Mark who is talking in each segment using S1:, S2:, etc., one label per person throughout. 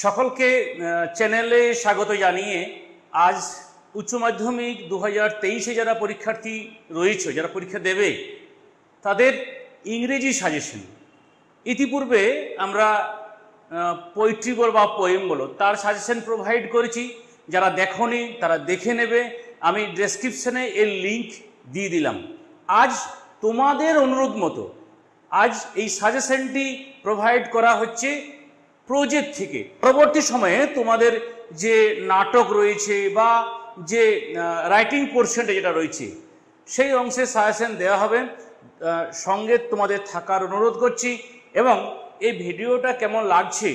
S1: সকলকে চ্যানেলে স্বাগত জানিয়ে আজ উচ্চ মাধ্যমিক 2023-এ যারা পরীক্ষার্থী রয়েছে, যারা পরীক্ষা দেবে, তাদের ইংরেজি সাজেশন ইতিপূর্বে আমরা পোয়েট্রি বলো বা পোয়েম বলো তার সাজেশন প্রোভাইড করেছি। যারা দেখোনি তারা দেখে নেবে, আমি ডেসক্রিপশনে এর লিঙ্ক দিয়ে দিলাম। আজ তোমাদের অনুরোধ মতো আজ এই সাজেশনটি প্রোভাইড করা হচ্ছে প্রজেক্ট থেকে। পরবর্তী সময়ে তোমাদের যে নাটক রয়েছে বা যে রাইটিং পোর্শনটা যেটা রয়েছে সেই অংশে সাজেশন দেওয়া হবে। সঙ্গে তোমাদের থাকার অনুরোধ করছি এবং এই ভিডিওটা কেমন লাগছে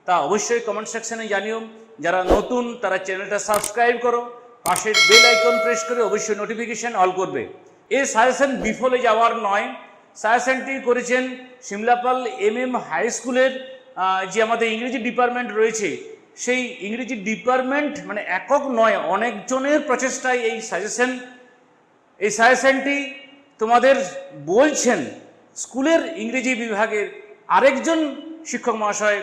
S1: তা অবশ্যই কমেন্ট সেকশনে জানিও। যারা নতুন তারা চ্যানেলটা সাবস্ক্রাইব করো, পাশের বেল আইকন প্রেস করে অবশ্যই নোটিফিকেশান অল করবে। এই সাজেশন বিফলে যাওয়ার নয়, সাজেশনটি করেছেন সিমলাপাল MM হাই স্কুলের যে আমাদের ইংরেজি ডিপার্টমেন্ট রয়েছে, সেই ইংরেজি ডিপার্টমেন্ট মানে একক নয়, অনেকজনের প্রচেষ্টায় এই সাজেশনটি তোমাদের বলছেন স্কুলের ইংরেজি বিভাগের আরেকজন শিক্ষক মহাশয়।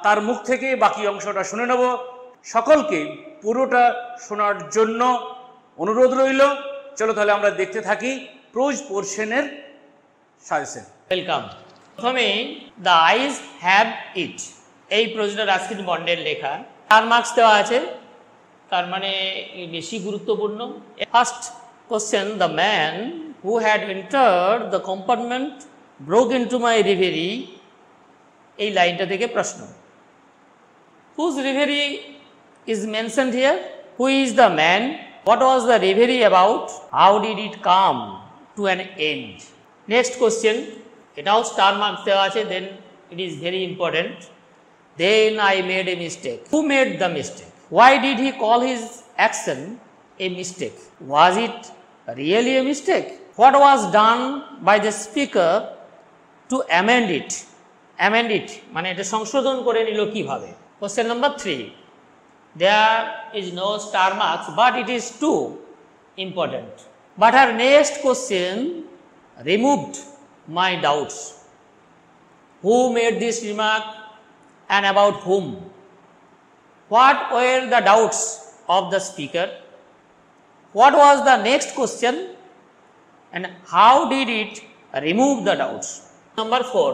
S1: তার মুখ থেকে বাকি অংশটা শুনে নেব। সকলকে পুরোটা শোনার জন্য অনুরোধ রইল। চলো তাহলে আমরা দেখতে থাকি প্রোজ পোর্শনের সাজেশন।
S2: ওয়েলকাম। প্রথমে দ্য আইজ হ্যাভ ইট, এই প্রোজটা রাস্কিন বন্ডের লেখা। 4 মার্কস দেওয়া আছে, তার মানে বেশি গুরুত্বপূর্ণ। First question, the man who had entered the compartment broke into my reverie, এই লাইনটা থেকে প্রশ্ন। Whose reverie is mentioned here? Who is the man? What was the reverie about? How did it come to an end? Next question, এটাও star marks দেওয়া আছে, then it is very important. Then I made a mistake. Who made the mistake? Why did he call his action a mistake? Was it really a mistake? What was done by the speaker to amend it? Amend it মানে এটা সংশোধন করে নিল কিভাবে? Question number 3, there is no star marks but it is too important. But her next question removed my doubts. Who made this remark and about whom? What were the doubts of the speaker? What was the next question and how did it remove the doubts? Number 4,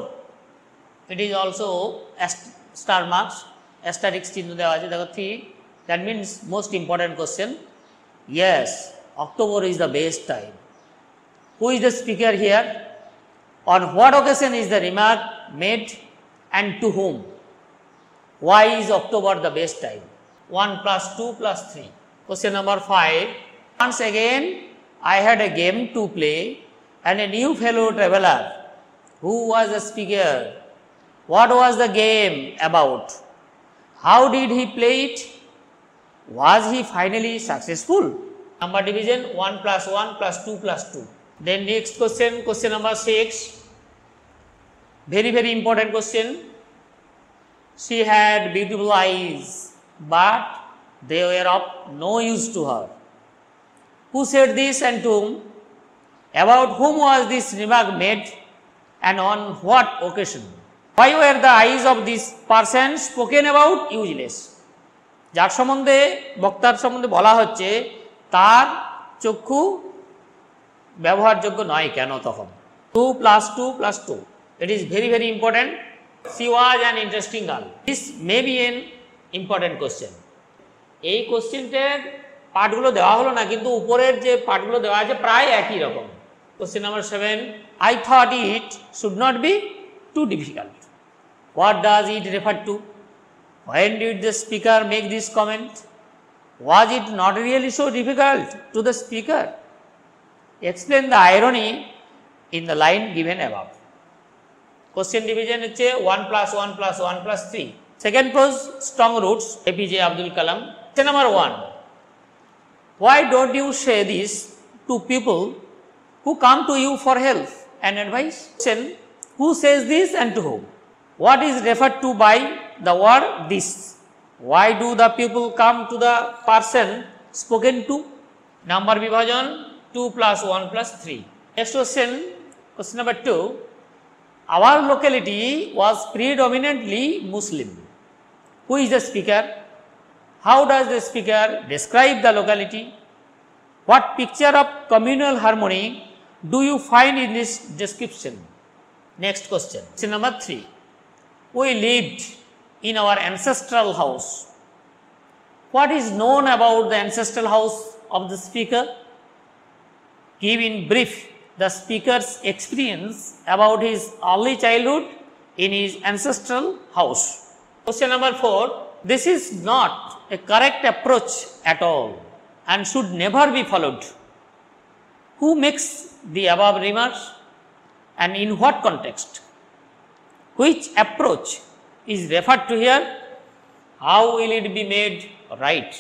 S2: it is also star marks, asterisk চিহ্ন দেওয়া আছে দেখো 3, that means most important question. Yes, October is the best time. Who is the speaker here? On what occasion is the remark made and to whom? Why is October the best time? 1 plus 2 plus 3. Question number 5. Once again I had a game to play and a new fellow traveler. Who was the speaker? What was the game about? How did he play it? Was he finally successful? Number division 1 plus 1 plus 2 plus 2. Then next question, question number 6. Very very important question. She had beautiful eyes but they were of no use to her. Who said this and to whom? About whom was this remark made and on what occasion? Why were the eyes of this person spoken about useless? যার সম্বন্ধে বক্তার সম্বন্ধে বলা হচ্ছে তার চক্ষু ব্যবহারযোগ্য নয় কেন তখন? 2 plus 2 plus 2. It is very very important. She was an interesting girl. This may be an important question. এই কোশ্চেনটার পার্টগুলো দেওয়া হলো না, কিন্তু উপরের যে পার্টগুলো দেওয়া আছে প্রায় একই রকম। Question number 7, I thought it should not be too difficult. What does it refer to? When did the speaker make this comment? Was it not really so difficult to the speaker? Explain the irony in the line given above. Question division হচ্ছে 1 plus 1 plus 1 plus 3. Second prose, strong roots, APJ Abdul Kalam. Question number 1. Why don't you say this to people who come to you for help and advice? Question, who says this and to whom? What is referred to by the word this? Why do the people come to the person spoken to? Number বিভাজন 2 plus 1 plus 3. Next question, question number 2. Our locality was predominantly Muslim. Who is the speaker? How does the speaker describe the locality? What picture of communal harmony do you find in this description? Next question. Question number 3. We lived in our ancestral house. What is known about the ancestral house of the speaker? Give in brief the speaker's experience about his early childhood in his ancestral house. Question number 4. This is not a correct approach at all and should never be followed. Who makes the above remarks and in what context? Which approach is referred to here? How will it be made right?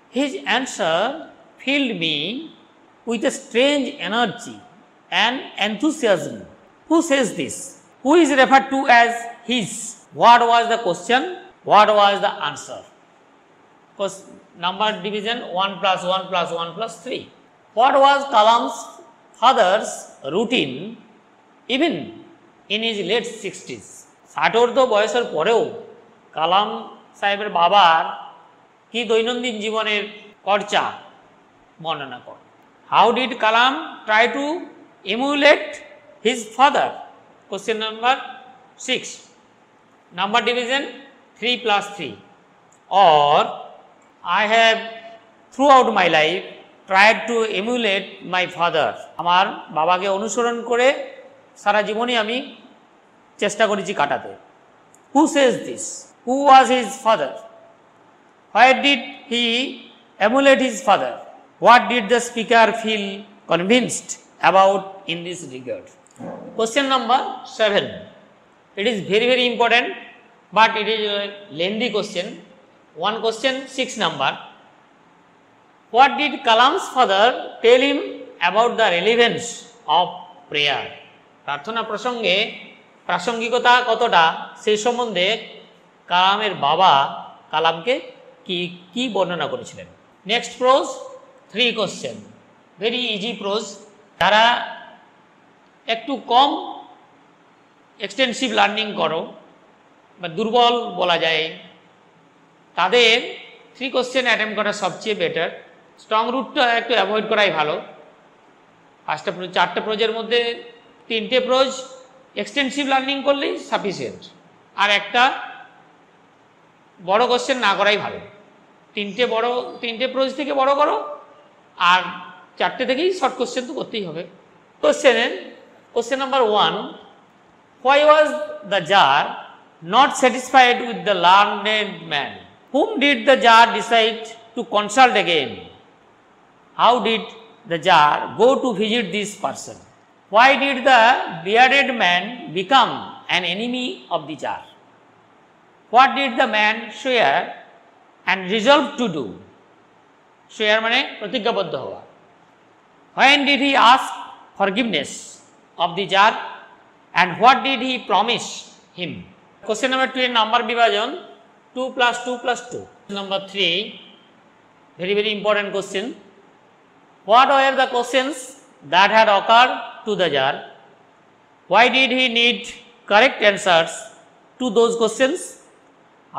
S2: His answer filled me with a strange energy and enthusiasm. Who says this? Who is referred to as his? What was the question? What was the answer? Because number division 1 plus 1 plus 1 plus 3. What was Kalam's father's routine even in his late 60s? 60 বয়সের পরেও কালাম সাহেবের বাবার কি দৈনন্দিন জীবনের চর্চা বর্ণনা করে। How did Kalam try to emulate his father? Question number 6. Number division 3 plus 3. Or I have throughout my life tried to emulate my father. আমার বাবাকে অনুসরণ করে সারা জীবনই আমি চেষ্টা করেছি কাটাতে। Who says this? Who was his father? Why did he emulate his father? What did the speaker feel convinced about in this regard? Question number 7. It is very important, but it is a lengthy question. One question 6 number. What did Kalam's father tell him about the relevance of prayer? প্রার্থনা প্রসঙ্গে প্রাসঙ্গিকতা কতটা সেই সম্বন্ধে কালামের বাবা কালামকে কি বর্ণনা করেছিলেন। Next pros 3 question, very easy pros. যারা একটু কম এক্সটেন্সিভ লার্নিং করো বা দুর্বল বলা যায়, তাদের 3 কোশ্চেন অ্যাটেম্প করা সবচেয়ে বেটার। স্ট্রং রুটটা একটু অ্যাভয়েড করাই ভালো। 4টে প্রোজের মধ্যে 3টে প্রোজ এক্সটেন্সিভ লার্নিং করলেই সাফিসিয়েন্ট, আর একটা বড় কোশ্চেন না করাই ভালো। 3টে প্রোজ থেকে বড় করো, আর 4টে থেকেই শর্ট কোশ্চেন তো করতেই হবে। Question number 1. Why was the jar not satisfied with the learned man? Whom did the jar decide to consult again? How did the jar go to visit this person? Why did the bearded man become an enemy of the jar? What did the man swear and resolve to do? Swear মানে প্রতিজ্ঞাবদ্ধ হওয়া। When did he ask forgiveness of the jar and what did he promise him? Question number 2 number বিভাজন 2 plus 2 plus 2. Number 3, very important question. What were the questions that had occurred to the jar? Why did he need correct answers to those questions?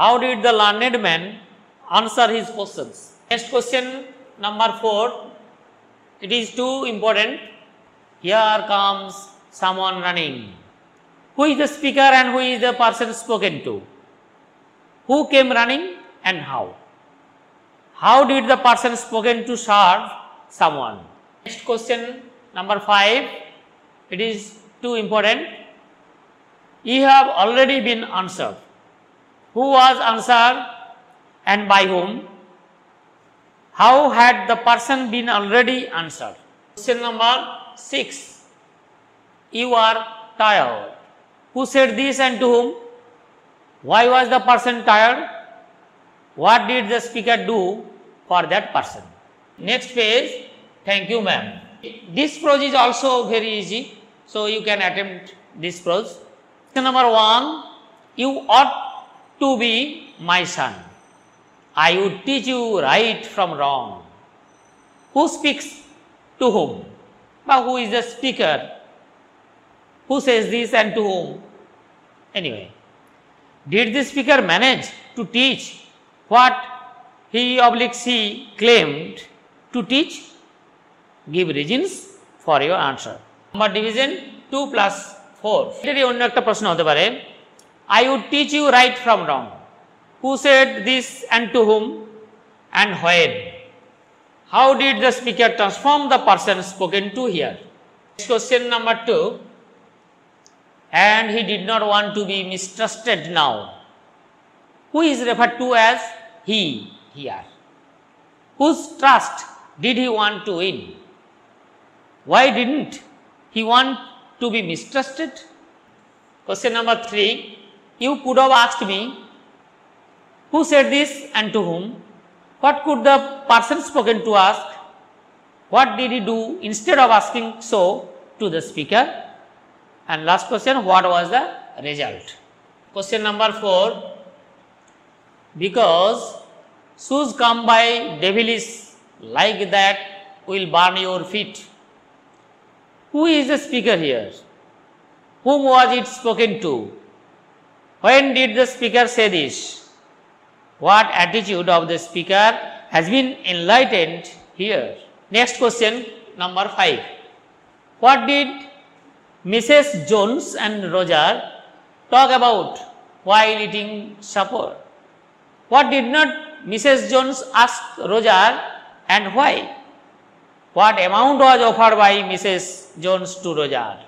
S2: How did the learned man answer his questions? Next question number 4. It is too important. Here comes someone running. Who is the speaker and who is the person spoken to? Who came running and how? How did the person spoken to serve someone? Next question number 5. It is too important. You have already been answered. Who was answered and by whom? How had the person been already answered? Question number 6. You are tired. Who said this and to whom? Why was the person tired? What did the speaker do for that person? Next page. Thank you, ma'am. This prose is also very easy, so you can attempt this prose. Question number 1. You ought to be my son. I would teach you right from wrong. Who speaks to whom? But who is the speaker? Who says this and to whom? Anyway, Did the speaker manage to teach what he/she claimed to teach? Give reasons for your answer. Number division 2 plus 4. এটারই অন্য একটা প্রশ্ন হতে পারে, I would teach you right from wrong. Who said this and to whom and when? How did the speaker transform the person spoken to here? Question number 2. And he did not want to be mistrusted now. Who is referred to as he here? Whose trust did he want to win? Why didn't he want to be mistrusted? Question number 3. You could have asked me, who said this and to whom? What could the person spoken to ask? What did he do instead of asking so to the speaker? And last question, what was the result? Question number 4. Because shoes come by devilish like that will burn your feet. Who is the speaker here? Whom was it spoken to? When did the speaker say this? What attitude of the speaker has been enlightened here? Next question, number 5. What did Mrs. Jones and Roger talk about while eating supper? What did not Mrs. Jones ask Roger and why? What amount was offered by Mrs. Jones to Roger?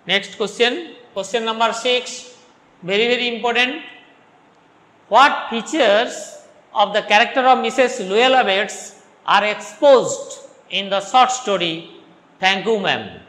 S2: Next question, question number 6, very very important. What features of the character of Mrs. Llewellyn Bates are exposed in the short story? Thank you, ma'am.